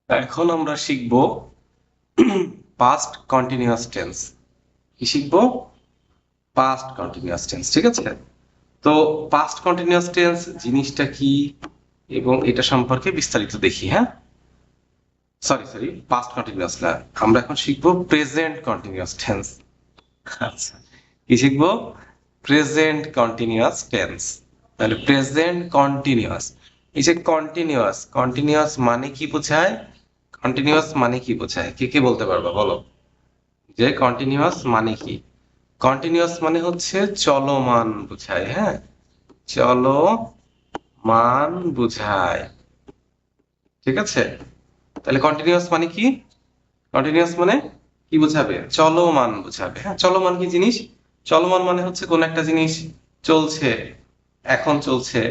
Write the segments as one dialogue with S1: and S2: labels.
S1: এখন আমরা শিখব পাস্ট কন্টিনিউয়াস টেন্স। কি শিখবো? Past continuous tense. ঠিক আছে, তো পাস্ট কন্টিনিউয়াস টেন্স জিনিসটা কি এবং এটা সম্পর্কে বিস্তারিত দেখি। হ্যাঁ, সরি, পাস্ট কন্টিনিউয়াস না, আমরা এখন শিখবো প্রেজেন্ট কন্টিনিউয়াস টেন্স। আচ্ছা, কি শিখবো? Present continuous tense. তাহলে প্রেজেন্ট কন্টিনিউয়াস, এই যে কন্টিনিউয়াস, কন্টিনিউয়াস মানে কি বোঝায়? কন্টিনিউয়াস মানে কি বোঝায়, কে কে বলতে পারবা বলো? যে কন্টিনিউয়াস মানে কি? কন্টিনিউয়াস মানে হচ্ছে চলমান বোঝায়। হ্যাঁ, চলমান বোঝায়। ঠিক আছে, তাহলে কন্টিনিউয়াস মানে কি? কন্টিনিউয়াস মানে কি বোঝাবে? চলমান বোঝাবে। হ্যাঁ, চলমান কি জিনিস? চলমান মানে হচ্ছে কোন একটা জিনিস চলছে, এখন চলছে,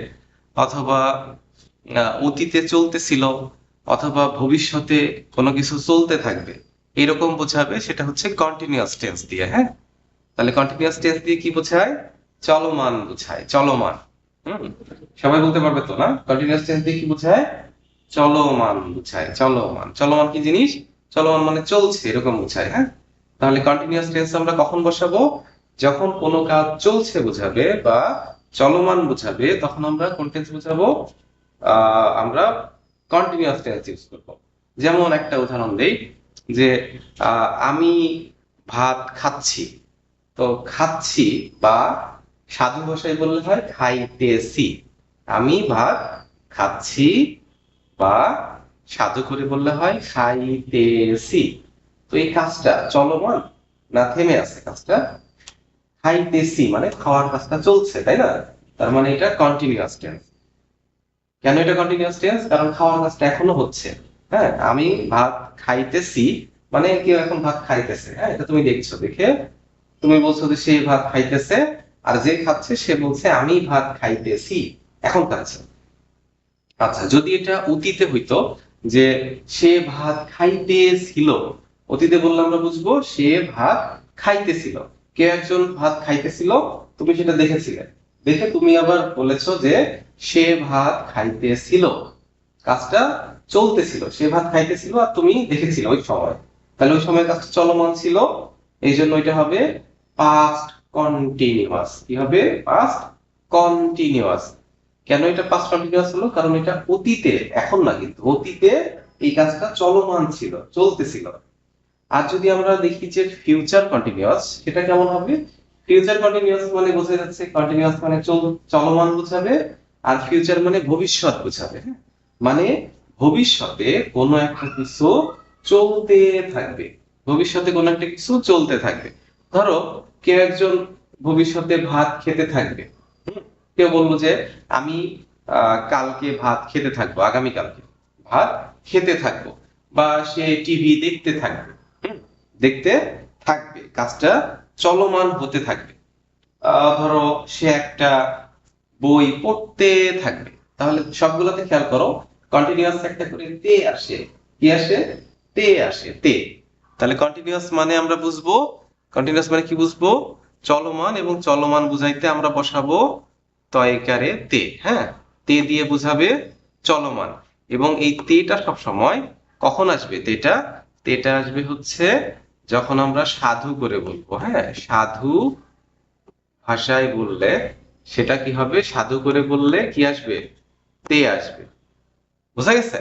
S1: অথবা অতীতে চলতেছিল, অথবা ভবিষ্যতে কোনো কিছু চলতে থাকবে, এরকম বোঝাবে। সেটা হচ্ছে কন্টিনিউয়াস টেন্স দিয়ে। হ্যাঁ, তাহলে কন্টিনিউয়াস টেন্স দিয়ে কি বোঝায়? চলমান বোঝায়, চলমান। হুম, সবাই বলতে পারবে তো না? কন্টিনিউয়াস টেন্স দিয়ে কি বোঝায়? চলমান বোঝায়। চলমান, চলমান কি জিনিস? চলমান মানে চলছে, এরকম বোঝায়। হ্যাঁ, তাহলে কন্টিনিউয়াস টেন্স আমরা কখন বসাবো? যখন কোনো কাজ চলছে বোঝাবে বা চলমান বোঝাবে, তখন আমরা কোন টেন্স বোঝাবো? আমরা কন্টিনিউয়াস টেন্স ইউজ করব। যেমন একটা উদাহরণ দেই, যে আমি ভাত খাচ্ছি। তো খাচ্ছি বা সাধু ভাষায় বললে হয় খাইতেছি। আমি ভাত খাচ্ছি বা সাধু করে বললে হয় খাইতেছি। তো এই কাজটা চলমান না থেমে আছে? কাজটা খাইতেছি মানে খাওয়ার কাজটা চলছে, তাই না? তার মানে এটা কন্টিনিউয়াস টেন্স। কেন এটা কন্টিনিউয়াস টেন্স? কারণ খাওয়ার কাজটা এখনো হচ্ছে। হ্যাঁ, আমি ভাত খাইতেছি মানে কেউ এখন ভাত খাইতেছে। হ্যাঁ, এটা তুমি দেখছো, দেখে তুমি বলছো যে সে ভাত খাইতেছে, আর যে খাচ্ছে সে বলছে আমি ভাত খাইতেছি, এখন খাচ্ছে। আচ্ছা, যদি এটা অতীতে হইতো, যে সে ভাত খাইতেছিল, অতীতে বললে আমরা বুঝবো সে ভাত খাইতেছিল। কে একজন ভাত খাইতেছিল, তুমি সেটা দেখেছিলে, দেখে তুমি আবার বলেছো যে সে ভাত খাইতেছিল, কাজটা চলতেছিল, সে ভাত খাইতেছিল আর তুমি দেখেছিলে ওই সময়। তাহলে ওই সময় কাজটা চলমান ছিল, এই জন্য এটা হবে পাস্ট কন্টিনিউয়াস। কি হবে? Past continuous. কেন এটা পাস্ট কন্টিনিউয়াস হলো? কারণ এটা অতীতে, এখন না, কিন্তু অতীতে এই কাজটা চলমান ছিল, চলতেছিল। আর যদি আমরা দেখি যে ফিউচার কন্টিনিউয়াস, সেটা কেমন হবে? ফিউচার কন্টিনিউয়াস মানে বোঝা যাচ্ছে, কন্টিনিউয়াস মানে চলমান বোঝাবে, আর ফিউচার মানে ভবিষ্যৎ বোঝাবে। হ্যাঁ, মানে ভবিষ্যতে কোনো একটা কিছু চলতে থাকবে, ভবিষ্যতে কোনো একটা কিছু চলতে থাকবে। ধরো কেউ একজন ভবিষ্যতে ভাত খেতে থাকবে। হুম, কেউ বললো যে আমি কালকে ভাত খেতে থাকবো, আগামীকালকে ভাত খেতে থাকবো, বা সে টিভি দেখতে থাকবে। হুম, দেখতে থাকবে, কাজটা চলমান হতে থাকবে। ধরো সে একটা বই পড়তে থাকবে। তাহলে সবগুলোতে খেয়াল করো, কন্টিনিউয়াস একটা করে তে আসে। কি আসে? তে আসে, তে। তাহলে কন্টিনিউয়াস মানে আমরা বুঝবো, কন্টিনিউয়াস মানে কি বুঝবো? চলমান, এবং চলমান বুঝাইতে আমরা বসাবো তয়কারে তে। হ্যাঁ, তে দিয়ে বুঝাবে চলমান। এবং এই তেটা সব সময় কখন আসবে? তেটা, তেটা আসবে হচ্ছে যখন আমরা সাধু করে বলবো। হ্যাঁ, সাধু ভাষায় বললে সেটা কি হবে? সাধু করে বললে কি আসবে? তে আসবে। বোঝা গেছে?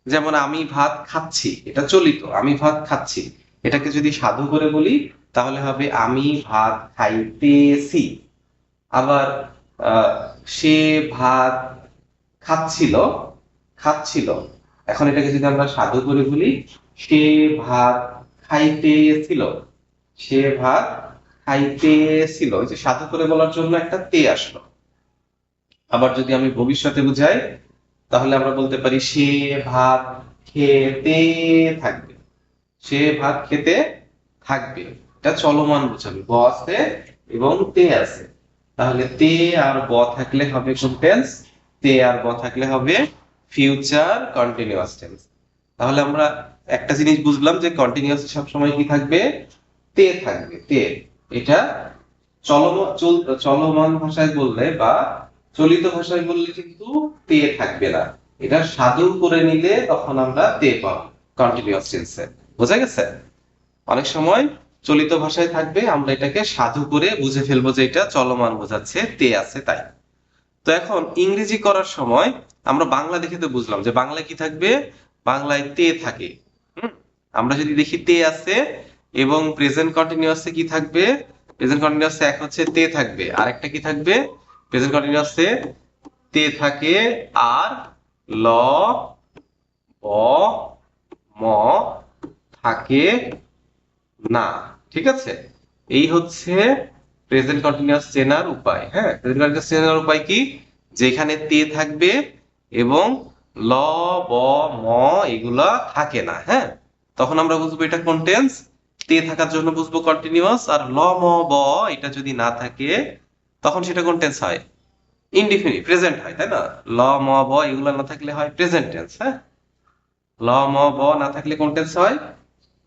S1: যেমন আমি ভাত খাচ্ছি, এটা চলিত, আমি ভাত খাচ্ছি। এটাকে যদি সাধু করে বলি তাহলে হবে আমি ভাত খাইতেছি। আবার আহ, সে ভাত খাচ্ছিল, খাচ্ছিল। এখন এটাকে যদি আমরা সাধু করে বলি, সে ভাত খাইতেছিল, সে ভাত খাইতেছিল। ওই যে সাধু করে বলার জন্য একটা তে আসলো। আবার যদি আমি ভবিষ্যতে বুঝাই, তাহলে আমরা বলতে পারি সে ভাত খেতে থাকবে, সে ভাত খেতে থাকবে। এটা চলমান বোঝাবে, ব আছে এবং তে আছে। তাহলে তে আর ব থাকলে হবে কোন টেন্স? তে আর ব থাকলে হবে ফিউচার কন্টিনিউয়াস টেন্স। তাহলে আমরা একটা জিনিস বুঝলাম যে কন্টিনিউয়াস সবসময় কি থাকবে? তে থাকবে, তে। এটা চলমান ভাষায় বললে বা চলিত ভাষায় বললে কিন্তু তে থাকবে না। এটা সাধু করে নিলে তখন আমরা তে পাবো। কন্টিনিউয়াস টেন্সে। বোঝা গেছে? অনেক সময় চলিত ভাষায় থাকবে, আমরা এটাকে সাধু করে বুঝে ফেলবো যে এটা চলমান বোঝাচ্ছে, তে আছে তাই। তো এখন ইংরেজি করার সময় আমরা বাংলা দেখে তো বুঝলাম যে বাংলায় কি থাকবে, বাংলায় তে থাকে। হুম, আমরা যদি দেখি তে আছে এবং প্রেজেন্ট কন্টিনিউয়াসে কি থাকবে, প্রেজেন্ট কন্টিনিউয়াসে এক হচ্ছে তে থাকবে, আর একটা কি থাকবে, প্রেজেন্ট কন্টিনিউয়াসে তে থাকে আর ল ব ম থাকে না। ঠিক আছে, এই হচ্ছে প্রেজেন্ট কন্টিনিউয়াস চেনার উপায়। হ্যাঁ, প্রেজেন্ট কন্টিনিউয়াস চেনার উপায় কি, যেখানে তে থাকবে এবং ল ব ম এগুলা থাকে না। হ্যাঁ, তখন আমরা বুঝবো এটা কোন টেন্স, তে থাকার জন্য বুঝবো কন্টিনিউয়াস, আর ল ম ব এটা যদি না থাকে তখন সেটা কোন টেন্স হয়, ইনডিফিনিট প্রেজেন্ট হয়, তাই না? ল ম ব এগুলো না থাকলে হয় প্রেজেন্ট টেন্স। হ্যাঁ, ল ম ব না থাকলে কোন টেন্স হয়,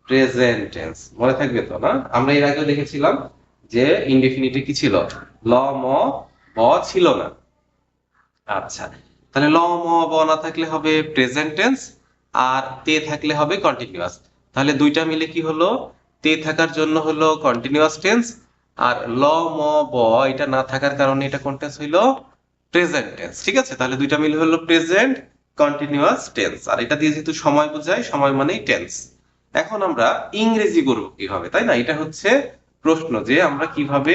S1: প্রেজেন্ট টেন্স। মনে থাকবে তো না? আমরা এর আগেও দেখেছিলাম যে ইনডিফিনিটে কি ছিল, ল ম ব ছিল না। আচ্ছা, তাহলে ল ম ব না থাকলে হবে প্রেজেন্ট টেন্স, আর তে থাকলে হবে কন্টিনিউয়াস। তাহলে দুইটা মিলে কি হলো, তে থাকার জন্য হলো কন্টিনিউয়াস টেন্স, আর ল ম ব এটা না থাকার কারণে এটা কোন টেন্স হইলো, প্রেজেন্ট টেন্স। ঠিক আছে, তাহলে দুইটা মিলে হলো প্রেজেন্ট কন্টিনিউয়াস টেন্স, আর এটা দিয়ে যেহেতু সময় বোঝায়, সময় মানেই টেন্স। এখন আমরা ইংরেজি করব কিভাবে, তাই না? এটা হচ্ছে প্রশ্ন যে আমরা কিভাবে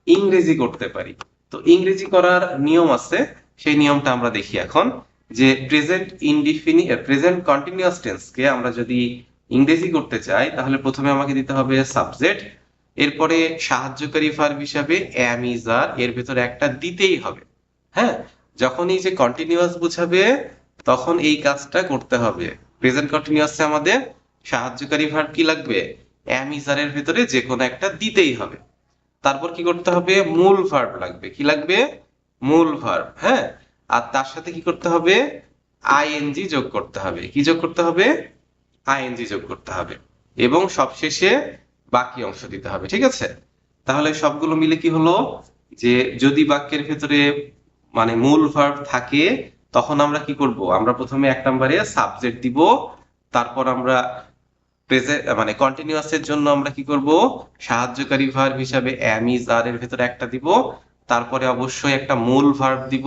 S1: ইংরেজি করতে পারি। তো ইংরেজি করার নিয়ম আছে, সেই নিয়মটা আমরা দেখি এখন। যে প্রেজেন্ট কন্টিনিউয়াস টেন্সকে আমরা যদি ইংরেজি করতে চাই, তাহলে প্রথমে আমাকে দিতে হবে সাবজেক্ট, এরপরে সাহায্যকারী ভার্ব হিসাবে অ্যাম ইজ আর এর ভেতরে একটা দিতেই হবে। হ্যাঁ, যখন এই যে কন্টিনিউয়াস বুঝাবে তখন এই কাজটা করতে হবে। প্রেজেন্ট কন্টিনিউয়াসে আমাদের সাহায্যকারী ভার্ব কি লাগবে, অ্যাম ইজ আর এর ভেতরে যে কোনো একটা দিতেই হবে। তারপর কি করতে হবে, মূল ভার্ব লাগবে। কি লাগবে, মূল ভার্ব। হ্যাঁ, আর তার সাথে কি করতে হবে, আইএনজি যোগ করতে হবে। কি যোগ করতে হবে, আইএনজি যোগ করতে হবে, এবং সবশেষে বাকি অংশ দিতে হবে। ঠিক আছে, তাহলে সবগুলো মিলে কি হলো, যে যদি বাক্যের ভেতরে মানে মূল ভার্ব থাকে তখন আমরা কি করব, আমরা প্রথমে এক নম্বরে সাবজেক্ট দিব, তারপর আমরা প্রেজেন্ট মানে কন্টিনিউয়াস এর জন্য আমরা কি করব, সাহায্যকারী ভার্ব হিসাবে অ্যাম ইজ আর এর ভেতরে একটা দিব, তারপরে অবশ্যই একটা মূল ভার্ব দিব।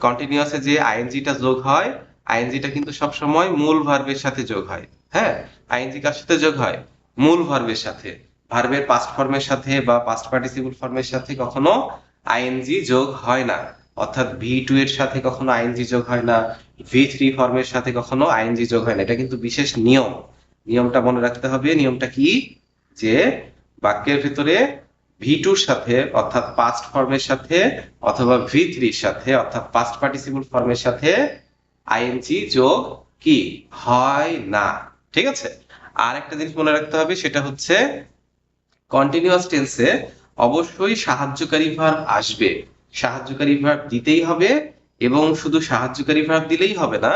S1: কন্টিনিউয়াসে যে আইএনজিটা যোগ হয়, আইএনজিটা কিন্তু সব সময় মূল ভার্বের সাথে যোগ হয়। হ্যাঁ, আইএনজি কার সাথে যোগ হয়, মূল ভার্বের সাথে। ভার্বের পাস্ট ফর্মের সাথে বা পাস্ট পার্টিসিপল ফর্মের সাথে কখনো আইএনজি যোগ হয় না। অর্থাৎ ভি2 এর সাথে কখনো আইএনজি যোগ হয় না, ভি3 ফর্মের সাথে কখনো আইএনজি যোগ হয় না। এটা কিন্তু বিশেষ নিয়ম, নিয়মটা মনে রাখতে হবে। নিয়মটা কি, যে বাক্যের ভিতরে ভি2 এর সাথে অর্থাৎ পাস্ট ফর্মের সাথে অথবা ভি3 এর সাথে অর্থাৎ পাস্ট পার্টিসিপল ফর্মের সাথে আইএনজি যোগ কি হয় না। ঠিক আছে, আর একটা জিনিস মনে রাখতে হবে, সেটা হচ্ছে কন্টিনিউয়াস টেন্সে অবশ্যই সাহায্যকারী ভার্ব আসবে, সাহায্যকারী ভার্ব দিতেই হবে, এবং শুধু সাহায্যকারী ভার্ব দিলেই হবে না,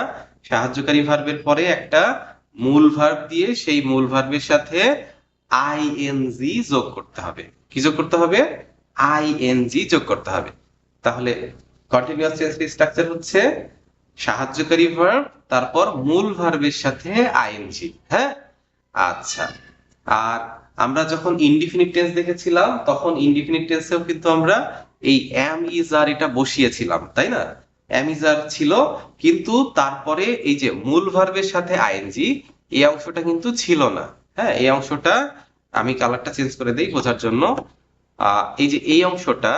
S1: সাহায্যকারী ভার্বের পরে একটা মূল ভার্ব দিয়ে সেই মূল ভার্বের সাথে আইএনজি যোগ করতে হবে। কি যোগ করতে হবে, আইএনজি যোগ করতে হবে। তাহলে কন্টিনিউয়াস টেন্সের স্ট্রাকচার হচ্ছে সাহায্যকারী ভার্ব, তারপর মূল ভার্বের সাথে আইএনজি। হ্যাঁ, আচ্ছা, আর আমরা যখন ইনডিফিনিট টেন্স দেখেছিলাম তখন ইনডিফিনিট টেন্সেও কিন্তু আমরা এই অ্যাম ইজ আর এটা বসিয়েছিলাম, তাই না? অ্যাম ইজ আর ছিল, কিন্তু তারপরে এই যে মূল ভার্বের সাথে আইএনজি, এই অংশটা কিন্তু ছিল না। হ্যাঁ, এই অংশটা আমি কালারটা চেঞ্জ করে দেই বোঝার জন্য। এই যে এই অংশটা,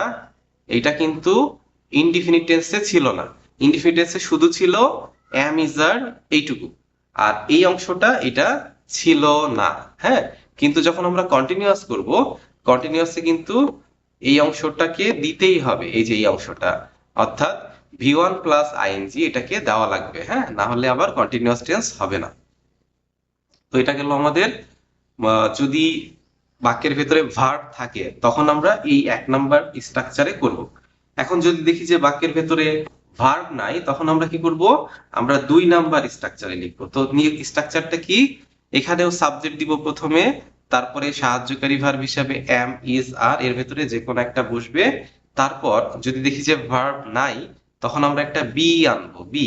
S1: এটা কিন্তু ইনডিফিনিট টেন্সে ছিল না। ইনডিফিনিট টেন্সে শুধু ছিল অ্যাম ইজ আর এইটুকু, আর এই অংশটা এটা ছিল না। হ্যাঁ, কিন্তু যখন আমরা কন্টিনিউয়াস করব, কন্টিনিউয়াসে কিন্তু এই অংশটাকে দিতেই হবে, এই যে এই অংশটা, অর্থাৎ ভি1 প্লাস আইএনজি এটাকে দেওয়া লাগবে। হ্যাঁ, না হলে আবার কন্টিনিউয়াস টেন্স হবে না। তো এটা গেল আমাদের, যদি বাক্যের ভেতরে ভার্ব থাকে তখন আমরা এই এক নাম্বার স্ট্রাকচারে করব। এখন যদি দেখি যে বাক্যের ভেতরে ভার্ব নাই, তখন আমরা কি করব, আমরা 2 নাম্বার স্ট্রাকচারে লিখবো। তো স্ট্রাকচারটা কি, এখানেও সাবজেক্ট দিব প্রথমে, তারপরে সাহায্যকারী ভার্ব হিসাবে অ্যাম ইজ আর এর ভেতরে যে কোনো একটা বসবে। তারপর যদি দেখি যে ভার্ব নাই, তখন আমরা একটা বি আনবো, বি।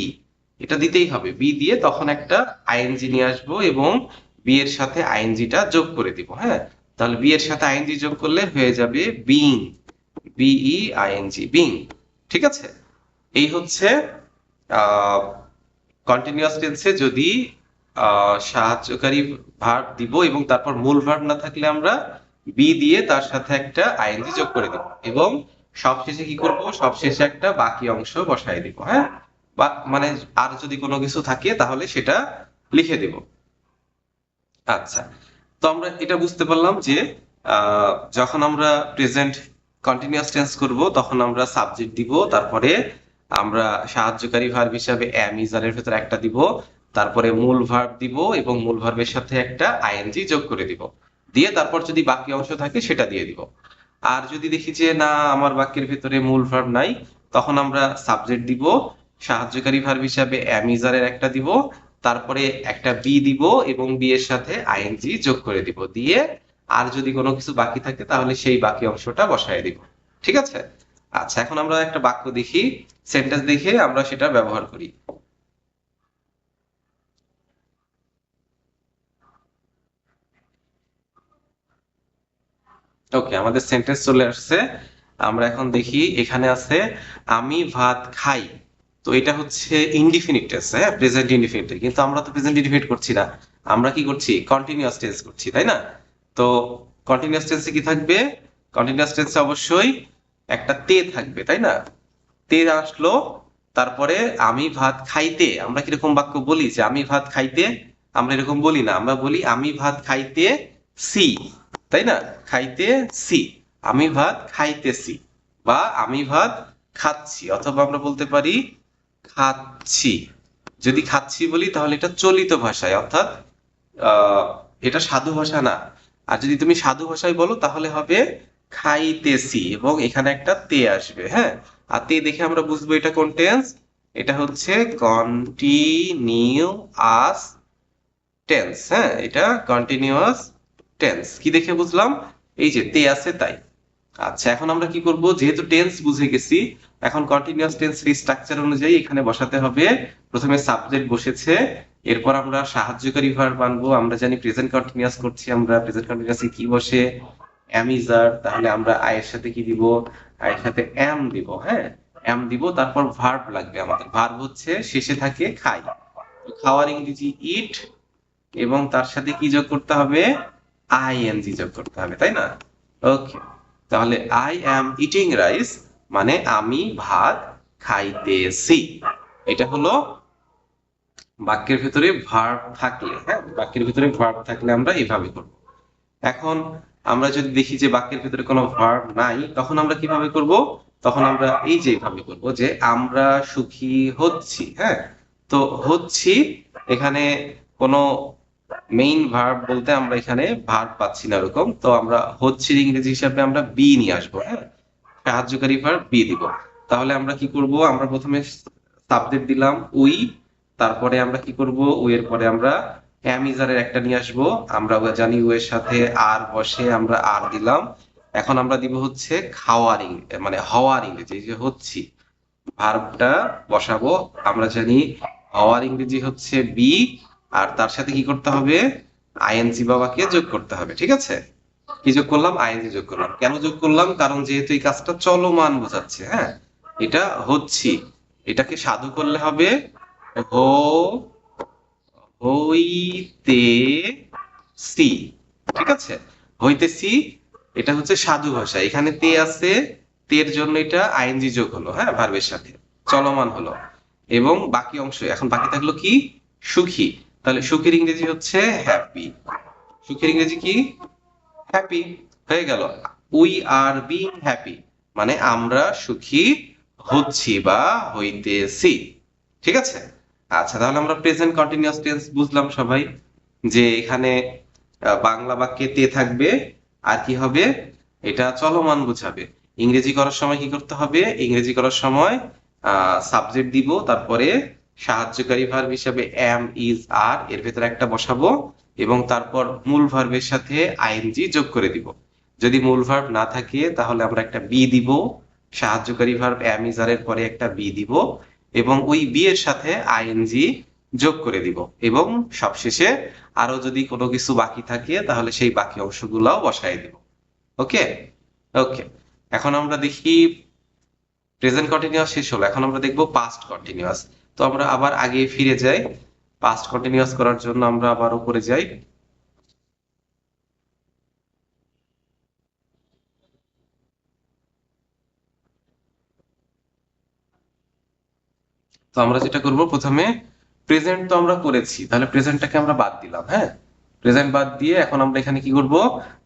S1: এটা দিতেই হবে, বি দিয়ে তখন একটা আইএনজি নিয়ে আসবো এবং বি এর সাথে আইএনজিটা যোগ করে দিব। হ্যাঁ, তাহলে বি এর সাথে আইএনজি যোগ করলে হয়ে যাবে বিং, বিই আইএনজি, বিং। ঠিক আছে, এই হচ্ছে কন্টিনিউয়াস টেন্সে যদি সাহায্যকারী ভার্ব দিব এবং তারপর মূল ভার্ব না থাকলে আমরা বি দিয়ে তার সাথে একটা আইএনজি যোগ করে দিব এবং সবশেষে কি করব, সবশেষে একটা বাকি অংশ বসায় দিব। হ্যাঁ, বা মানে আর যদি কোনো কিছু থাকে তাহলে সেটা লিখে দেব। আচ্ছা, তো আমরা এটা বুঝতে পারলাম যে যখন আমরা প্রেজেন্ট কন্টিনিউয়াস টেন্স করব তখন আমরা সাবজেক্ট দিব, তারপরে আমরা সাহায্যকারী ভার্ব হিসাবে এম ইজ আর এর ভেতর একটা দিব, তারপরে মূল ভার্ব দিব এবং মূল ভার্বের সাথে একটা আইএনজি যোগ করে দিব, দিয়ে তারপর যদি বাকি অংশ থাকে সেটা দিয়ে দিব। আর যদি দেখি যে না আমার বাক্যের ভেতরে মূল ভার্ব নাই, তখন আমরা সাবজেক্ট দিব, সাহায্যকারী ভার্ব হিসাবে এম ইজ আর এর একটা দিব, তারপরে একটা বি দিব এবং বি এর সাথে আইএনজি যোগ করে দিব, দিয়ে আর যদি কোনো কিছু বাকি থাকে তাহলে সেই বাকি অংশটা বসায় দিব। ঠিক আছে, আচ্ছা এখন আমরা একটা বাক্য দেখি, সেন্টেন্স দেখে আমরা সেটা ব্যবহার করি। ওকে, আমাদের সেন্টেন্স চলে আসছে। আমরা এখন দেখি, এখানে আছে আমি ভাত খাই। তো এটা হচ্ছে ইনডিফিনিট টেন্স, হ্যাঁ, প্রেজেন্ট ইনডিফিনিট, কিন্তু আমরা তো প্রেজেন্ট ইনডিফিনিট করছি না, আমরা কি করছি, কন্টিনিউয়াস টেন্স করছি, তাই না? তো কন্টিনিউয়াস টেন্সে কি থাকবে, কন্টিনিউয়াস টেন্সে অবশ্যই একটা তে থাকবে, তাই না? তে আসলো, তারপরে আমি ভাত খাইতে, আমরা কিরকম বাক্য বলি যে আমি ভাত খাইতে, আমরা এরকম বলি না, আমরা বলি আমি ভাত খাইতে সি, তাই না? খাইতে সি, আমি ভাত খাইতেছি, বা আমি ভাত খাচ্ছি, অথবা আমরা বলতে পারি খাচ্ছি। যদি খাচ্ছি বলি তাহলে এটা চলিত ভাষায়, অর্থাৎ আহ এটা সাধু ভাষা না। আর যদি তুমি সাধু ভাষায় বলো তাহলে হবে খাইতেছি এবং এখানে একটা তে আসবে। হ্যাঁ, আর তে দেখে আমরা বুঝবো এটা কোন টেন্স, এটা হচ্ছে কন্টিনিউয়াস টেন্স। হ্যাঁ, এটা কন্টিনিউয়াস টেন্স। কি দেখে বুঝলাম, এই যে তে আছে তাই। আচ্ছা, এখন আমরা কি করব, যেহেতু টেন্স বুঝে গেছি, এখন কন্টিনিউয়াস টেন্সের স্ট্রাকচার অনুযায়ী এখানে বসাতে হবে। প্রথমে সাবজেক্ট বসেছে, এরপর আমরা সাহায্যকারী ভার্ব আনবো। আমরা জানি প্রেজেন্ট কন্টিনিউয়াস করছি, আমরা প্রেজেন্ট কন্টিনিউয়াসে কি বসে, এম ইজ আর, তাহলে আমরা আই এর সাথে কি দিব, আই এর সাথে এম দিব। হ্যাঁ, এম দিব, তারপর ভার্ব লাগবে আমাদের, ভার্ব হচ্ছে শেষে থাকে খাই, খাওয়ার ইংরেজি ইট, এবং তার সাথে কি যোগ করতে হবে, আইএনজি যোগ করতে হবে, তাই না? ওকে, তাহলে আই অ্যাম ইটিং রাইস মানে আমি ভাত খাইতেছি। এটা হলো বাক্যের ভিতরে ভার্ব থাকলে। হ্যাঁ, বাক্যের ভিতরে ভার্ব থাকলে আমরা এইভাবে করব। এখন আমরা যদি দেখি যে বাক্যের ভিতরে কোনো ভার্ব নাই, তখন আমরা কিভাবে করব, তখন আমরা এই যে এইভাবে করব যে আমরা সুখী হচ্ছি। হ্যাঁ, তো হচ্ছি, এখানে কোনো মেইন ভার্ব বলতে আমরা এখানে ভার্ব পাচ্ছি না ওরকম, তো আমরা হচ্ছে ইংরেজি হিসাবে আমরা বি নিয়ে আসবো। হ্যাঁ, সাহায্যকারী ভার্ব বি দিব। তাহলে আমরা কি করব, আমরা প্রথমে সাবজেক্ট দিলাম উই, তারপরে আমরা কি করব, উই এর পরে আমরা অ্যামিজারের একটা নিয়ে আসবো। আমরা জানি উ এর সাথে আর বসে, আমরা আর দিলাম। এখন আমরা দিব হচ্ছে খাওয়ার মানে হওয়ার ইংরেজি, এই যে হচ্ছি ভার্বটা বসাবো। আমরা জানি হওয়ার ইংরেজি হচ্ছে বি, আর তার সাথে কি করতে হবে, আইএনজি বাবাকে যোগ করতে হবে। ঠিক আছে, কি যোগ করলাম, আইএনজি যোগ করলাম। কেন যোগ করলাম, কারণ যেহেতু এই কাজটা চলমান বোঝাচ্ছে। হ্যাঁ, এটা হচ্ছি, এটাকে সাধু করলে হবে হো হইতে সি। ঠিক আছে, হইতেছি, এটা হচ্ছে সাধু ভাষা, এখানে তে আছে, তের জন্য এটা আইএনজি যোগ হলো, হ্যাঁ, ভার্বের সাথে চলমান হলো। এবং বাকি অংশ এখন বাকি থাকলো কি, সুখী। তাহলে সুখীর ইংরেজি হচ্ছে হ্যাপি, সুখের ইংরেজি কি, হ্যাপি। হয়ে গেল, উই আর বিং হ্যাপি মানে আমরা সুখী হচ্ছি বা হইতেছি। ঠিক আছে, আচ্ছা তাহলে আমরা প্রেজেন্ট কন্টিনিউয়াস টেন্স বুঝলাম সবাই, যে এখানে বাংলা বাক্যে তে থাকবে, আর কি হবে, এটা চলমান বোঝাবে। ইংরেজি করার সময় কি করতে হবে, ইংরেজি করার সময় সাবজেক্ট দিব, তারপরে সাহায্যকারী ভার্ব হিসাবে এম ইজ আর এর ভেতরে একটা বসাবো এবং তারপর মূল ভার্বের সাথে আইএনজি যোগ করে দিব। যদি মূল ভার্ব না থাকে তাহলে আমরা একটা বি দিব, সাহায্যকারী ভার্ব এম ইজ আর এর পরে একটা বি দিব এবং ওই বি এর সাথে আইএনজি যোগ করে দিব এবং সবশেষে আরো যদি কোনো কিছু বাকি থাকে তাহলে সেই বাকি অংশগুলোও বসাই দিব। ওকে ওকে, এখন আমরা দেখি প্রেজেন্ট কন্টিনিউয়াস শেষ হলো, এখন আমরা দেখবো পাস্ট কন্টিনিউয়াস। তো আমরা আবার আগে ফিরে যাই, পাস্ট কন্টিনিউয়াস করার জন্য আমরা আবার উপরে যাই। তো আমরা যেটা করব, প্রথমে প্রেজেন্ট তো আমরা করেছি, তাহলে প্রেজেন্টটাকে আমরা বাদ দিলাম। হ্যাঁ, প্রেজেন্ট বাদ দিয়ে এখন আমরা এখানে কি করব,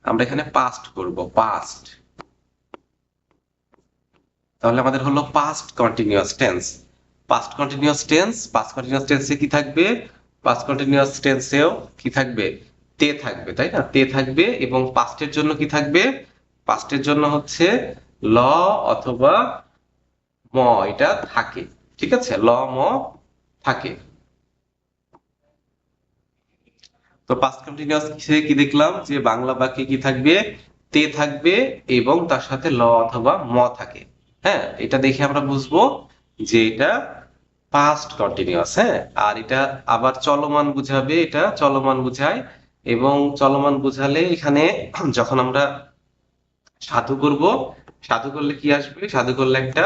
S1: আমরা এখানে পাস্ট করব, পাস্ট। তাহলে আমাদের হলো past continuous tense. Past continuous tense, past continuous টেন্সে কি থাকবে, পাস্ট কন্টিনিউয়াস টেন্সেও কি থাকবে, তে থাকবে, তাই না, তে থাকবে। এবং পাস্টের জন্য কি থাকবে, পাস্টের জন্য হচ্ছে ল অথবা ম, এটা থাকে। ঠিক আছে, ল ম থাকে। তো পাস্ট কন্টিনিউয়াস কি দেখলাম, যে বাংলা বাক্যে কি থাকবে, তে থাকবে এবং তার সাথে ল অথবা ম থাকে। হ্যাঁ, এটা দেখে আমরা বুঝবো যে এটা পাস্ট কন্টিনিউয়াস। হ্যাঁ, আর এটা আবার চলমান বুঝাবে, এটা চলমান বুঝায়। এবং চলমান বুঝালে এখানে যখন আমরা সাধু করব, সাধু করলে কি আসবে, সাধু করলে একটা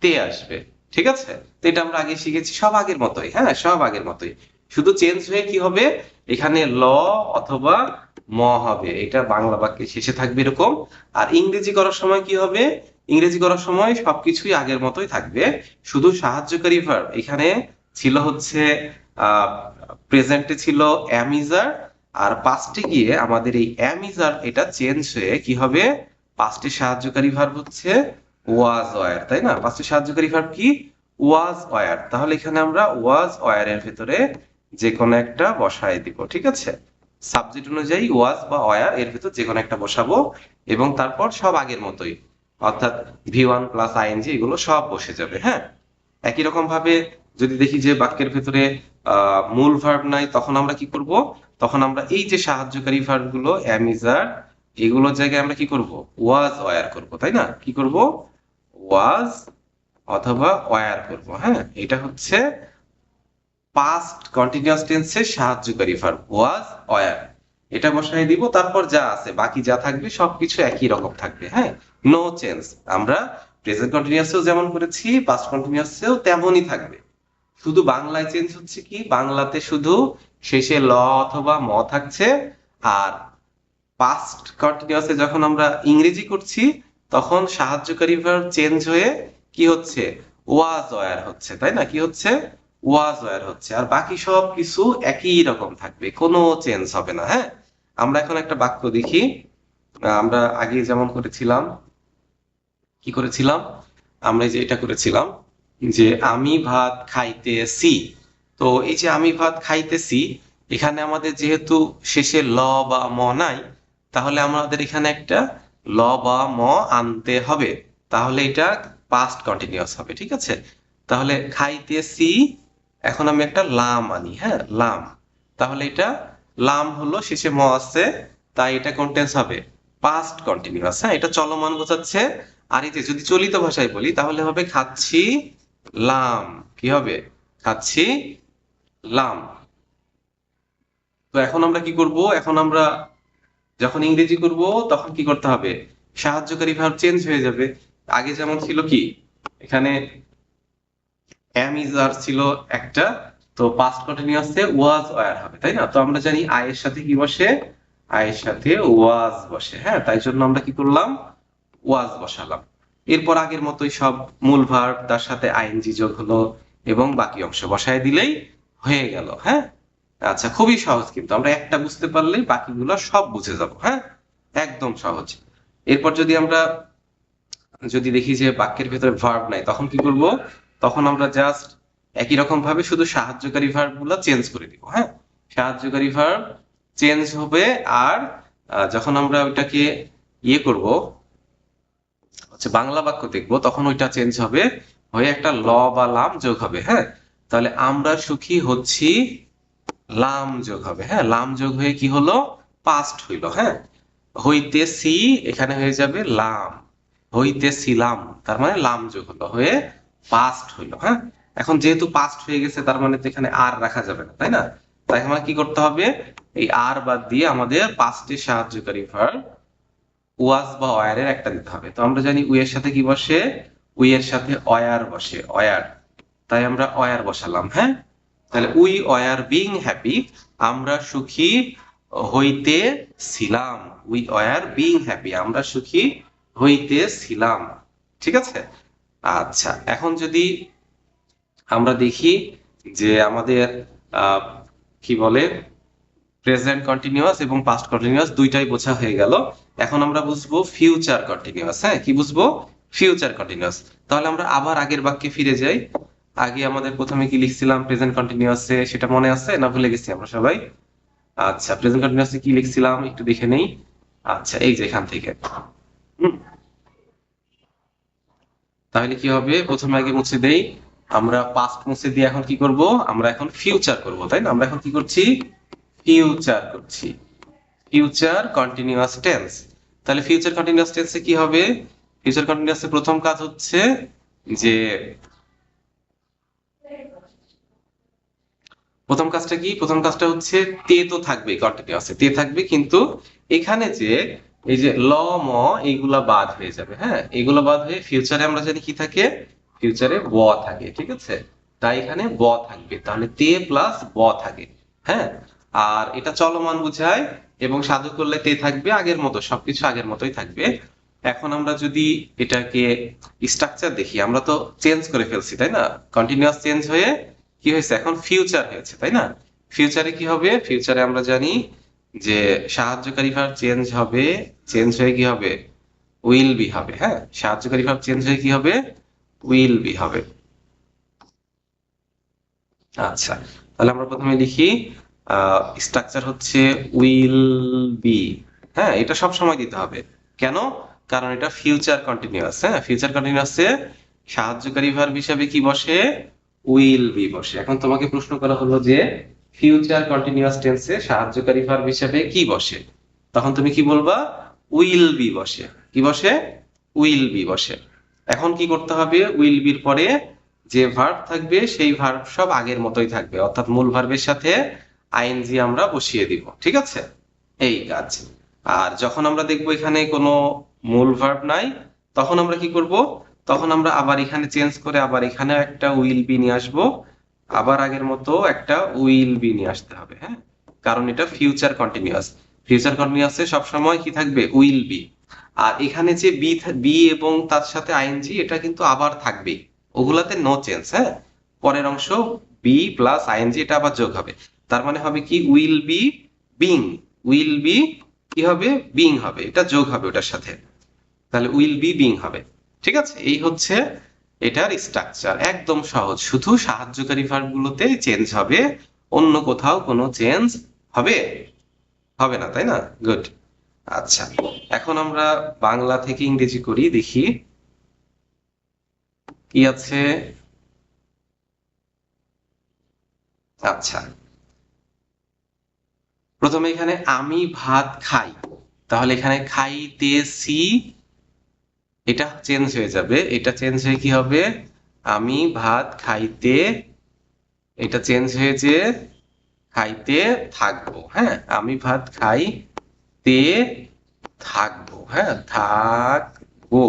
S1: তে আসবে। ঠিক আছে, তো এটা আমরা আগে শিখেছি, সব আগের মতোই। হ্যাঁ, সব আগের মতোই, শুধু চেঞ্জ হয়ে কি হবে, এখানে ল অথবা ম হবে, এটা বাংলা বাক্যে শেষে থাকবে এরকম। আর ইংরেজি করার সময় কি হবে, ইংরেজি করার সময় সবকিছুই আগের মতোই থাকবে, শুধু সাহায্যকারী ভার্ব এখানে ছিল হচ্ছে প্রেজেন্টে ছিল অ্যামিজার, আর পাস্টে গিয়ে আমাদের এই অ্যামিজার এটা চেঞ্জ হয়ে কি হবে, পাস্টে সাহায্যকারী ভার্ব হচ্ছে ওয়াজ ওয়ার, তাই না, পাস্টে সাহায্যকারী ভার্ব কি, ওয়াজ ওয়ার। তাহলে এখানে আমরা ওয়াজ ওয়ার এর ভেতরে যে কোনো একটা বসায় দিব। ঠিক আছে, সাবজেক্ট অনুযায়ী ওয়াজ বা ওয়ার এর ভেতর যে কোনো একটা বসাবো এবং তারপর সব আগের মতোই, অর্থাৎ ভি ওয়ান প্লাস আইএনজি এগুলো সব বসে যাবে। হ্যাঁ, একই রকম ভাবে যদি দেখি যে বাক্যের ভেতরে মূল ভার্ব নাই, তখন আমরা কি করব, তখন আমরা এই যে সাহায্যকারী ভার্ব গুলো অ্যামিজার, এগুলোর জায়গায় আমরা কি করব, ওয়াজ ওয়ার করব, তাই না, কি করব, ওয়াজ অথবা ওয়ার করব। হ্যাঁ, এটা হচ্ছে পাস্ট কন্টিনিউয়াস টেন্সের সাহায্যকারী ভার্ব ওয়াজ ওয়ার, এটা বসাই দিব, তারপর যা আছে বাকি যা থাকবে সবকিছু একই রকম থাকবে। হ্যাঁ, নো চেঞ্জ, আমরা প্রেজেন্ট কন্টিনিউয়াসেও যেমন করেছি পাস্ট কন্টিনিউয়াসেও তেমনই থাকবে। শুধু বাংলায় চেঞ্জ হচ্ছে কি, বাংলাতে শুধু শেষে ল অথবা ম থাকছে। আর পাস্ট কন্টিনিউয়াসে যখন আমরা ইংরেজি করছি তখন সাহায্যকারী ভার্ব চেঞ্জ হয়ে কি হচ্ছে, ওয়াজ ওয়ার হচ্ছে, তাই না, কি হচ্ছে, ওয়াজ ওয়ার হচ্ছে। আর বাকি সব কিছু একই রকম থাকবে, কোনো চেঞ্জ হবে না। হ্যাঁ, আমরা এখন একটা বাক্য দেখি, আমরা আগে যেমন করেছিলাম, কি করেছিলাম, আমরা এই যে এটা করেছিলাম যে আমি ভাত খাইতেছি। তো এই যে আমি ভাত খাইতেছি, এখানে আমাদের যেহেতু শেষে ল বা ম নাই, তাহলে আমাদের এখানে একটা ল বা ম আনতে হবে, তাহলে এটা পাস্ট কন্টিনিউয়াস হবে। ঠিক আছে, তাহলে খাইতেছি, এখন আমি একটা লাম আনি। হ্যাঁ, লাম, তাহলে এটা লাম হলো, শেষে ম আছে, তাই এটা কোন টেন্স হবে, পাস্ট কন্টিনিউয়াস। হ্যাঁ, এটা চলমান বোঝাচ্ছে। আর এই যে যদি চলিত ভাষায় বলি তাহলে হবে খাচ্ছি লাম, কি হবে, খাচ্ছি লাম। তো এখন আমরা কি করব, এখন আমরা যখন ইংরেজি করব তখন কি করতে হবে, সাহায্যকারী ভার্ব চেঞ্জ হয়ে যাবে। আগে যেমন ছিল কি, এখানে am is are ছিল একটা, তো পাস্ট কন্টিনিউয়াসে ওয়াজ ওয়্যার হবে, তাই না। তো আমরা জানি আই এর সাথে কি বসে, আই এর সাথে ওয়াজ বসে। হ্যাঁ, তাই জন্য আমরা কি করলাম, ওয়াজ বসালাম। এরপর আগের মতোই সব মূল ভার্ব তার সাথে আইএনজি যোগ হলো এবং বাকি অংশ বসায় দিলেই হয়ে গেল। হ্যাঁ, আচ্ছা, খুবই সহজ, কিন্তু আমরা একটা বুঝতে পারলেই বাকিগুলো সব বুঝে যাব। হ্যাঁ, একদম সহজ। এরপর যদি আমরা যদি দেখি যে বাক্যের ভেতরে ভার্ব নাই, তখন কি করব, তখন আমরা জাস্ট একই রকম ভাবে শুধু সাহায্যকারী ভার্ব গুলো চেঞ্জ করে দিব। হ্যাঁ, সাহায্যকারী ভার্ব চেঞ্জ হবে। আর যখন আমরা ওইটাকে ইয়ে করব, হচ্ছে বাংলা বাক্য দেখবো, তখন ওইটা চেঞ্জ হবে হয়ে একটা ল বা লাম যোগ হবে। হ্যাঁ, তাহলে আমরা সুখী হচ্ছি, লাম যোগ হবে। হ্যাঁ, লাম যোগ হয়ে কি হলো, পাস্ট হইলো। হ্যাঁ, হইতেছি এখানে হয়ে যাবে লাম, হইতেছিলাম, তার মানে লাম যোগ হলো হয়ে পাস্ট হইলো। হ্যাঁ, এখন যেহেতু পাস্ট হয়ে গেছে তার মানে তো এখানে আর রাখা যাবে না, তাই না? তাই আমাকে কি করতে হবে, এই আর বাদ দিয়ে আমাদের পাস্টের সাহায্যকারী ভার্ব ওয়াজ বা ওয়ারের একটা দিতে হবে। তো আমরা জানি উই এর সাথে কি বসে, উই এর সাথে অয়ার বসে, অয়ার। তাই আমরা অয়ার বসালাম। হ্যাঁ, তাহলে উই ওয়ার বিং হ্যাপি, আমরা সুখী হইতে ছিলাম। উই ওয়ার বিং হ্যাপি, আমরা সুখী হইতে ছিলাম। ঠিক আছে। আচ্ছা, এখন যদি আমরা দেখি যে আমাদের আহ, কি বলে, প্রেজেন্ট কন্টিনিউয়াস এবং পাস্ট কন্টিনিউয়াস দুইটাই বোঝা হয়ে গেল। এখন আমরা বুঝবো ফিউচার কন্টিনিউয়াস। হ্যাঁ, কি বুঝবো? Future continuous. তাহলে আমরা আবার আগের বাক্যে ফিরে যাই। আগে আমাদের প্রথমে কি লিখছিলাম প্রেজেন্ট কন্টিনিউয়াসে, সেটা মনে আছে না ভুলে গেছি আমরা সবাই? আচ্ছা, প্রেজেন্ট কন্টিনিউয়াসে কি লিখছিলাম একটু দেখে নেই। আচ্ছা, এই যে এখান থেকে। হুম, তাহলে কি হবে, প্রথমে আগে মুছে দেই। আমরা পাস্ট মুছে দিয়ে এখন কি করব, আমরা এখন ফিউচার করব, তাই না? আমরা এখন কি করছি, ফিউচার করছি। Future continuous tense. তাহলে ফিউচার কন্টিনিউয়াস টেন্সে কি হবে, ফিউচার কন্টিনিউয়াসে প্রথম কাজ হচ্ছে যে, প্রথম কাজটা কি, প্রথম কাজটা হচ্ছে তে তো থাকবে, কন্টিনিউয়াসে তে থাকবে, কিন্তু এখানে যে এই যে ল ম এইগুলা বাদ হয়ে যাবে। হ্যাঁ, এগুলো বাদ হয়ে ফিউচারে আমরা জানি কি থাকে, ফিউচারে ব থাকে। ঠিক আছে, তাই এখানে ব থাকবে, তাহলে তে প্লাস ব থাকে। হ্যাঁ, আর এটা চলমান বোঝায় এবং সাধু করলে তে থাকবে আগের মতো, সবকিছু আগের মতোই থাকবে। এখন আমরা যদি এটাকে স্ট্রাকচার দেখি, আমরা তো চেঞ্জ করে ফেলছি, তাই না? কন্টিনিউয়াস চেঞ্জ হয়ে কি হয়েছে, এখন ফিউচার হয়েছে, তাই না? ফিউচারে কি হবে, ফিউচারে আমরা জানি যে সাহায্যকারী ভার্ব চেঞ্জ হবে, চেঞ্জ হয়ে কি হবে, উইল বি হবে। হ্যাঁ, সাহায্যকারী ভার্ব চেঞ্জ হয়ে কি হবে, উইল বি হবে। আচ্ছা, তাহলে আমরা প্রথমে লিখি স্ট্রাকচার হচ্ছে উইল বি। হ্যাঁ, এটা সব সময় দিতে হবে। কেন? কারণ এটা ফিউচার কন্টিনিউয়াস। হ্যাঁ, ফিউচার কন্টিনিউয়াসে সাহায্যকারী ভার্ব হিসাবে কি বসে, উইল বি বসে। এখন তোমাকে প্রশ্ন করা হলো যে ফিউচার কন্টিনিউয়াস টেন্সে সাহায্যকারী ভার্ব হিসাবে কি বসে, তখন তুমি কি বলবা, উইল বি বসে। কি বসে, উইল বি বসে। এখন কি করতে হবে, উইল বির পরে যে ভার্ব থাকবে সেই ভার্ব সব আগের মতোই থাকবে, অর্থাৎ মূল ভার্বের সাথে আইএনজি আমরা বসিয়ে দিব। ঠিক আছে, এই কাজ। আর যখন আমরা দেখবো এখানে কোনো মূল ভার্ব নাই, তখন আমরা কি করব, তখন আমরা আবার এখানে চেঞ্জ করে আবার এখানে একটা উইল বি নিয়ে আসবো, আবার আগের মতো একটা উইল বি নিয়ে আসতে হবে। হ্যাঁ, কারণ এটা ফিউচার কন্টিনিউয়াস। ফিউচার কন্টিনিউয়াসে সবসময় কি থাকবে, উইল বি। আর এখানে যে বি এবং তার সাথে আইএনজি, এটা কিন্তু আবার থাকবে, ওগুলাতে নো চেঞ্জ। হ্যাঁ, পরের অংশ বি প্লাস আইএনজি এটা আবার যোগ হবে। তার মানে হবে কি, will be being, will be কি হবে, বিং হবে, এটা যোগ হবে ওটার সাথে, তাহলে উইল বি বিং হবে। ঠিক আছে, এই হচ্ছে এটার স্ট্রাকচার। একদম সহজ, শুধু সাহায্যকারী ভার্ব গুলোতে চেঞ্জ হবে, অন্য কোথাও কোনো চেঞ্জ হবে হবে না, তাই না? গুড। আচ্ছা, এখন আমরা বাংলা থেকে ইংরেজি করি, দেখি কি আছে। আচ্ছা, প্রথমে এখানে আমি ভাত খাই, তাহলে এখানে খাইতেছি, এটা চেঞ্জ হয়ে যাবে, এটা চেঞ্জ হয়ে কি হবে, আমি ভাত খাইতে, এটা চেঞ্জ হয়ে যে খাইতে থাকবো। হ্যাঁ, আমি ভাত খাইতে থাকবো। হ্যাঁ, থাকবো।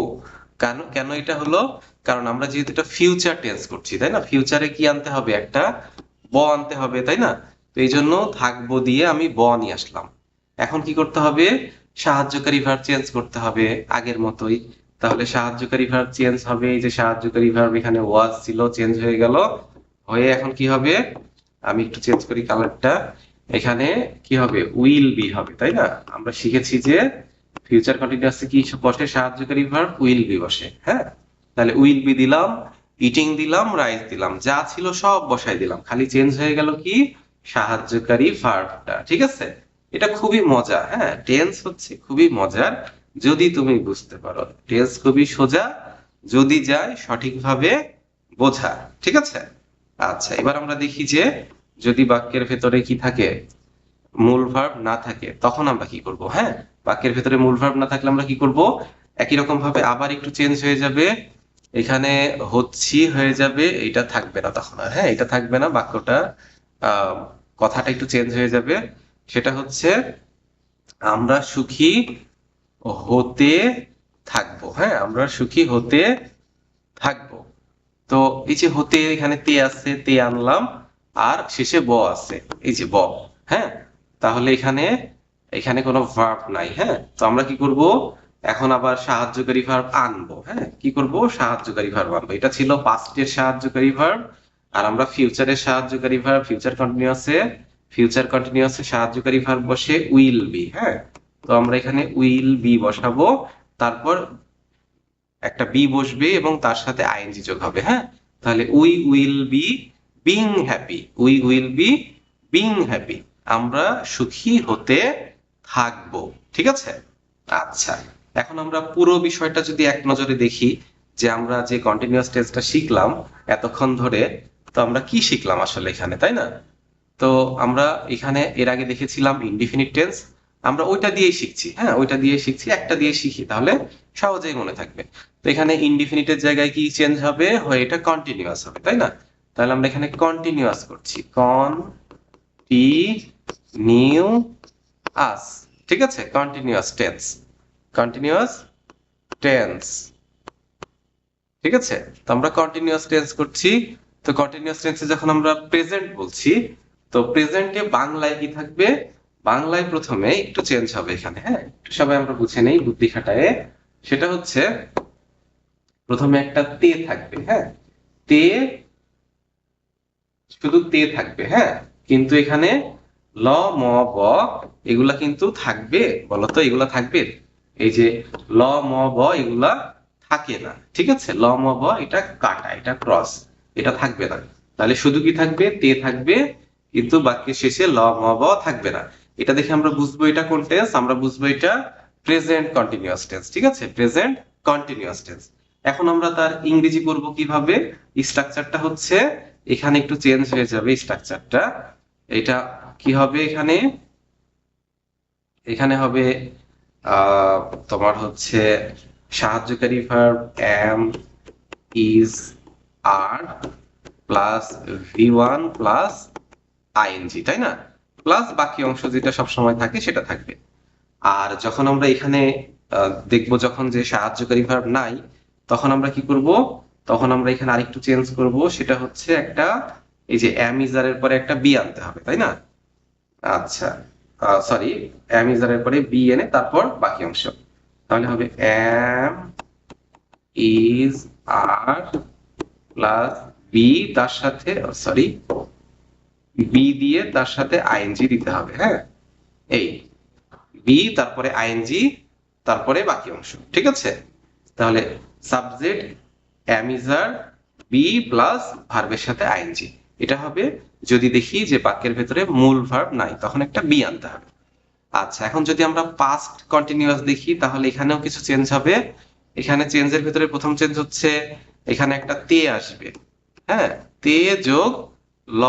S1: কেন কেন এটা হলো, কারণ আমরা যেহেতু এটা ফিউচার টেন্স করছি, তাই না? ফিউচারে কি আনতে হবে, একটা ব আনতে হবে, তাই না? তো এই জন্য থাকবো দিয়ে আমি ব নিয়ে আসলাম। এখন কি করতে হবে, সাহায্যকারী ভার্ব চেঞ্জ করতে হবে আগের মতোই। তাহলে সাহায্যকারী ভার্ব চেঞ্জ হবে, এই যে সাহায্যকারী ভার্ব এখানে ওয়াজ ছিল, চেঞ্জ হয়ে গেল, হয়ে এখন কি হবে, আমি একটু চেঞ্জ করি কালারটা, এখানে কি হবে, উইল বি হবে, তাই না? আমরা শিখেছি যে ফিউচার কন্টিনিউয়াসে কি বসে, সাহায্যকারী ভার্ব উইল বি বসে। হ্যাঁ, তাহলে উইল বি দিলাম, ইটিং দিলাম, রাইস দিলাম, যা ছিল সব বসাই দিলাম, খালি চেঞ্জ হয়ে গেল কি, সাহায্যকারী ভার্বটা। ঠিক আছে, এটা খুবই মজা। হ্যাঁ, টেন্স হচ্ছে খুবই মজার যদি তুমি বুঝতে পারো, টেন্স খুবই সোজা যদি যায় সঠিকভাবে বোঝা। ঠিক আছে। আচ্ছা, এবার আমরা দেখি যে যদি বাক্যের ভেতরে কি থাকে, মূল ভার্ব না থাকে, তখন আমরা কি করব। হ্যাঁ, বাক্যের ভেতরে মূল ভার্ব না থাকলে আমরা কি করব, একই রকম ভাবে আবার একটু চেঞ্জ হয়ে যাবে, এখানে হচ্ছি হয়ে যাবে, এটা থাকবে না তখন আর। হ্যাঁ, এটা থাকবে না, বাক্যটা আহ কথাটা একটু চেঞ্জ হয়ে যাবে। সেটা হচ্ছে আমরা সুখী হতে থাকবো। হ্যাঁ, আমরা সুখী হতে থাকবো। তো এই যে হতে, এখানে তে আছে, তে আনলাম, আর শেষে ব আছে, এই যে ব। হ্যাঁ, তাহলে এখানে এখানে কোনো ভার্ব নাই। হ্যাঁ, তো আমরা কি করব, এখন আবার সাহায্যকারী ভার্ব আনবো। হ্যাঁ, কি করব, সাহায্যকারী ভার্ব আনবো। এটা ছিল পাস্টের সাহায্যকারী ভার্ব, আর আমরা ফিউচারের সাহায্যকারী ভার্ব, ফিউচার কন্টিনিউয়াসে সাহায্যকারী ভার্ব বসে উইল বি। হ্যাঁ, তো আমরা এখানে উইল বি বসাবো, তারপর একটা বি বসবে এবং তার সাথে আইএনজি যোগ হবে। হ্যাঁ, তাহলে we will be being happy, we will be being happy, আমরা সুখী হতে থাকবো। ঠিক আছে। আচ্ছা, এখন আমরা পুরো বিষয়টা যদি এক নজরে দেখি, যে আমরা যে কন্টিনিউয়াস টেন্সটা শিখলাম এতক্ষণ ধরে, তো আমরা কি শিখলাম আসলে এখানে, তাই না? তো আমরা এখানে এর আগে দেখেছিলাম ইনডিফিনিট টেন্স, আমরা ওইটা দিয়েই শিখছি। হ্যাঁ, ওইটা দিয়ে শিখছি, একটা দিয়ে শিখি তাহলে সহজেই মনে থাকবে। তো এখানে ইনডিফিনিটের জায়গায় কি চেঞ্জ হবে, হয় এটা কন্টিনিউয়াস হবে, তাই না? তাহলে আমরা এখানে কন্টিনিউয়াস করছি, কন্টিনিউয়াস। ঠিক আছে, কন্টিনিউয়াস টেন্স, কন্টিনিউয়াস টেন্স। ঠিক আছে, তো আমরা কন্টিনিউয়াস টেন্স করছি। তো কন্টিনিউয়াস টেন্সে যখন আমরা প্রেজেন্ট বলছি, তো প্রেজেন্টে বাংলায় কি থাকবে, বাংলায় প্রথমে একটু চেঞ্জ হবে এখানে। হ্যাঁ, একটু সবাই আমরা বুঝে নেই বুদ্ধি খাটায়। সেটা হচ্ছে প্রথমে একটা তে থাকবে। হ্যাঁ, তে, শুধু তে থাকবে। হ্যাঁ, কিন্তু এখানে ল, ম, ব এগুলা কিন্তু থাকবে, বলতো এগুলা থাকবে? এই যে ল, ম, ব এগুলা থাকে না। ঠিক আছে, ল, ম, ব এটা কাটা, এটা ক্রস, এটা থাকবে না। তাহলে শুধু কি থাকবে, তে থাকবে, কিন্তু বাক্যের শেষে ল, ম, ব থাকবে না। এটা দেখে আমরা বুঝবো এটা কোন টেন্স, আমরা বুঝবো এটা প্রেজেন্ট কন্টিনিউয়াস টেন্স। ঠিক আছে, প্রেজেন্ট কন্টিনিউয়াস টেন্স। এখন আমরা তার ইংরেজি করব কিভাবে, স্ট্রাকচারটা হচ্ছে এখানে একটু চেঞ্জ হয়ে যাবে স্ট্রাকচারটা। এটা কি হবে, এখানে এখানে হবে আহ তোমার হচ্ছে সাহায্যকারী verb am, is, are plus V one plus ING, তাই না? প্লাস বাকি অংশ যেটা সব সময় থাকে সেটা থাকবে। আর যখন আমরা এখানে দেখবো যখন যে সাহায্যকারী ভার্ব নাই, তখন আমরা কি করব, তখন আমরা এখানে আরেকটু চেঞ্জ করব। সেটা হচ্ছে একটা, এই যে অ্যাম ইজারের পরে একটা বি আনতে হবে, তাই না? আচ্ছা, সরি, অ্যাম ইজারের পরে বি এনে তারপর বাকি অংশ। তাহলে হবে অ্যাম, ইজ, আর প্লাস বি, তার সাথে সরি, বি দিয়ে তার সাথে আইএনজি দিতে হবে। হ্যাঁ, এই বি তারপরে আইএনজি তারপরে বাকি অংশ। ঠিক আছে, তাহলে সাবজেক্ট অ্যামিজার বি প্লাস ভার্বের সাথে আইএনজি, এটা হবে যদি দেখি যে বাক্যের ভেতরে মূল ভার্ব নাই, তখন একটা বি আনতে হবে। আচ্ছা, এখন যদি আমরা পাস্ট কন্টিনিউয়াস দেখি, তাহলে এখানেও কিছু চেঞ্জ হবে। এখানে চেঞ্জের ভেতরে প্রথম চেঞ্জ হচ্ছে এখানে একটা তে আসবে। হ্যাঁ, তে যোগ ল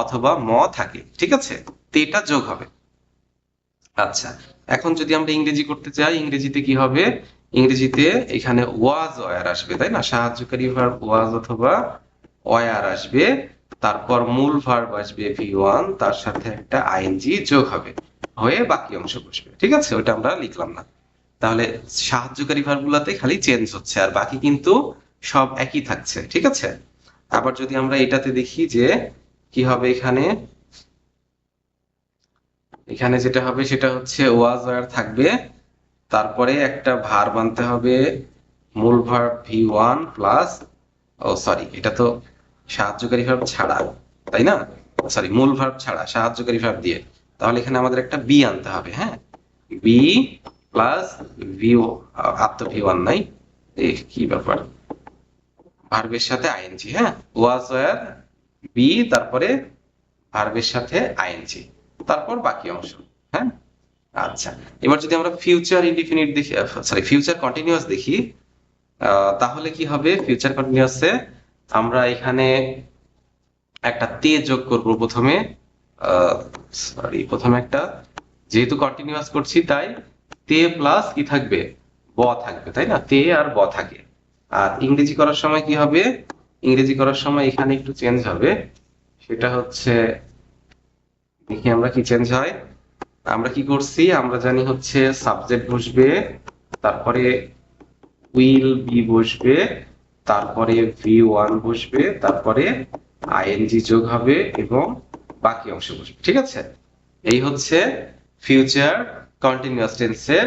S1: অথবা ম থাকে। ঠিক আছে, তেটা যোগ হবে। আচ্ছা, এখন যদি আমরা ইংরেজি করতে চাই, ইংরেজিতে কি হবে, ইংরেজিতে এখানে ওয়াজ ওয়ার আসবে, তাই না? সাহায্যকারী ভার্ব ওয়াজ অথবা ওয়ার আসবে, তারপর মূল ভার্ব আসবে ভি ওয়ান, তার সাথে একটা আইএনজি যোগ হবে, হয়ে বাকি অংশ বসবে। ঠিক আছে, ওটা আমরা লিখলাম না। তাহলে সাহায্যকারী ভার্ব গুলাতে খালি চেঞ্জ হচ্ছে, আর বাকি কিন্তু সব একই থাকছে। ঠিক আছে, আবার যদি আমরা এটাতে দেখি যে কি হবে, এখানে এখানে যেটা হবে সেটা হচ্ছে ওয়াজ ওয়্যার থাকবে, তারপরে একটা ভার্ব আনতে হবে, মূল ভার্ব ভি ওয়ান প্লাস, ও সরি, এটা তো সাহায্যকারী ভার্ব ছাড়া, তাই না? সরি, মূল ভার্ব ছাড়া সাহায্যকারী ভার্ব দিয়ে, তাহলে এখানে আমাদের একটা বি আনতে হবে। হ্যাঁ, বি প্লাস ভি, আর তো ভি ওয়ান নাই, কি ব্যাপার, ভার্বের সাথে আইএনজি। হ্যাঁ, ওয়াজ ওয়্যার বি, তারপরে ভার্বের সাথে আইএনজি, তারপর বাকি অংশ। হ্যাঁ, আচ্ছা, এবার যদি আমরা ফিউচার ইনডিফিনিট দেখি, সরি ফিউচার কন্টিনিউয়াস দেখি, তাহলে কি হবে, ফিউচার কন্টিনিউয়াসে আমরা এখানে একটা তে যোগ করব প্রথমে। সরি, প্রথমে একটা, যেহেতু কন্টিনিউয়াস করছি তাই তে প্লাস কি থাকবে, ব থাকবে, তাই না? তে আর ব থাকে। আর ইংরেজি করার সময় কি হবে, ইংরেজি করার সময় এখানে একটু চেঞ্জ হবে, সেটা হচ্ছে দেখি আমরা কি চেঞ্জ হয়। আমরা কি করছি, আমরা জানি হচ্ছে সাবজেক্ট বসবে, তারপরে উইল বি বসবে, তারপরে ভি ওয়ান বসবে, তারপরে আইএনজি যোগ হবে এবং বাকি অংশ বসবে, ঠিক আছে। এই হচ্ছে ফিউচার কন্টিনিউয়াস টেন্সের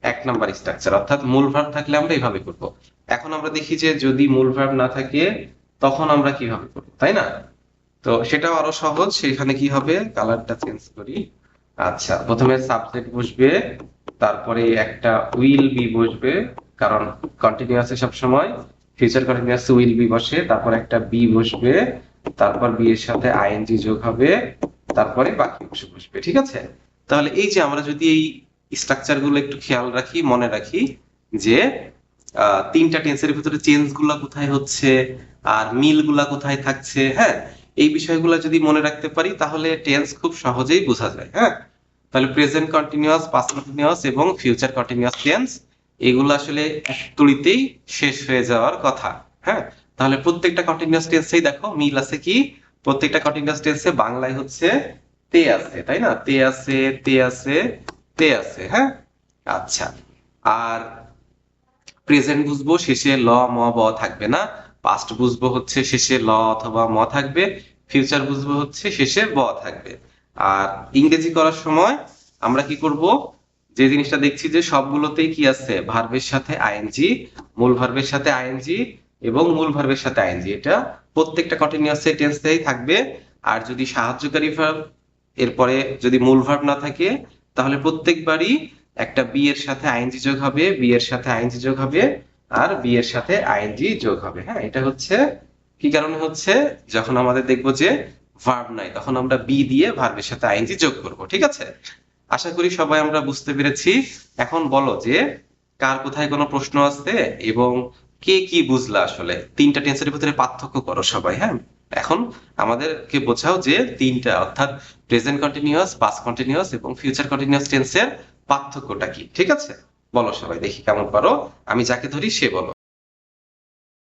S1: 1 নাম্বার স্ট্রাকচার, অর্থাৎ মূল ভার্ব থাকলে আমরা এইভাবে করব। এখন আমরা দেখি যে যদি মূল ভার্ব না থাকে তখন আমরা কিভাবে করব, তাই না? তো সেটাও আরো সহজ, সেখানে কি হবে, কালারটা চেঞ্জ করি। আচ্ছা, প্রথমে সাবজেক্ট বসবে, তারপরে একটা উইল বি বসবে, কারণ কন্টিনিউয়াসে সব সময় ফিউচার কন্টিনিউয়াসে উইল বি বসে, তারপর একটা বি বসবে, তারপর বি এর সাথে আইএনজি যোগ হবে, তারপরে বাকি অংশ বসবে, ঠিক আছে। তাহলে এই যে আমরা যদি এই স্ট্রাকচার গুলো একটু খেয়াল রাখি, মনে রাখি যে তিনটা টেন্সের ভিতরে চেঞ্জ গুলা কোথায় হচ্ছে আর মিল গুলা কোথায় থাকছে, হ্যাঁ, এই বিষয়গুলো যদি মনে রাখতে পারি তাহলে টেন্স খুব সহজেই বোঝা যায়, হ্যাঁ। তাহলে প্রেজেন্ট কন্টিনিউয়াস, পাস্ট কন্টিনিউয়াস এবং ফিউচার কন্টিনিউয়াস টেন্স এগুলো আসলে এক তুড়িতেই শেষ হয়ে যাওয়ার কথা, হ্যাঁ। তাহলে প্রত্যেকটা কন্টিনিউয়াস টেন্সেই দেখো মিল আছে কি, প্রত্যেকটা কন্টিনিউয়াস টেন্সে বাংলায় হচ্ছে তে আছে, তাই না, তে আছে, তে আছে, তে আছে, হ্যাঁ। আচ্ছা, আর প্রেজেন্ট বুঝবো শেষে ল ম ব থাকবে না, পাস্ট বুঝবো হচ্ছে শেষে ল অথবা ম থাকবে, ফিউচার বুঝবো হচ্ছে শেষে ব থাকবে। আর ইংরেজি করার সময় আমরা কি করব, যে জিনিসটা দেখছি যে সবগুলোতেই কি আছে, ভার্বের সাথে আইএনজি, মূল ভার্বের সাথে আইএনজি এবং মূল ভার্বের সাথে আইএনজি, এটা প্রত্যেকটা কন্টিনিউয়াস টেন্সেই থাকবে। আর যদি সাহায্যকারী ভার্ব এরপরে যদি মূল ভার্ব না থাকে তাহলে প্রত্যেকবারই একটা বি এর সাথে আইএনজি যোগ হবে, বি এর সাথে আইএনজি যোগ হবে, আর বি এর সাথে আইএনজি যোগ হবে, হ্যাঁ। এটা হচ্ছে কি কারণে হচ্ছে, যখন আমাদের দেখবো যে ভার্ব নাই তখন আমরা বি দিয়ে ভার্বের সাথে আইএনজি যোগ করব, ঠিক আছে। আশা করি সবাই আমরা বুঝতে পেরেছি। এখন বলো যে কার কোথায় কোনো প্রশ্ন আছে এবং কে কি বুঝলা, আসলে তিনটা টেন্সের ভিতরে পার্থক্য করো সবাই, হ্যাঁ। এখন আমাদেরকে বোঝাও যে তিনটা, অর্থাৎ প্রেজেন্ট কন্টিনিউয়াস, পাস্ট কন্টিনিউয়াস এবং ফিউচার কন্টিনিউয়াস টেন্সের পার্থক্যটা কি, ঠিক আছে। বলো সবাই, দেখি কেমন পারো, আমি যাকে ধরি সে বলো।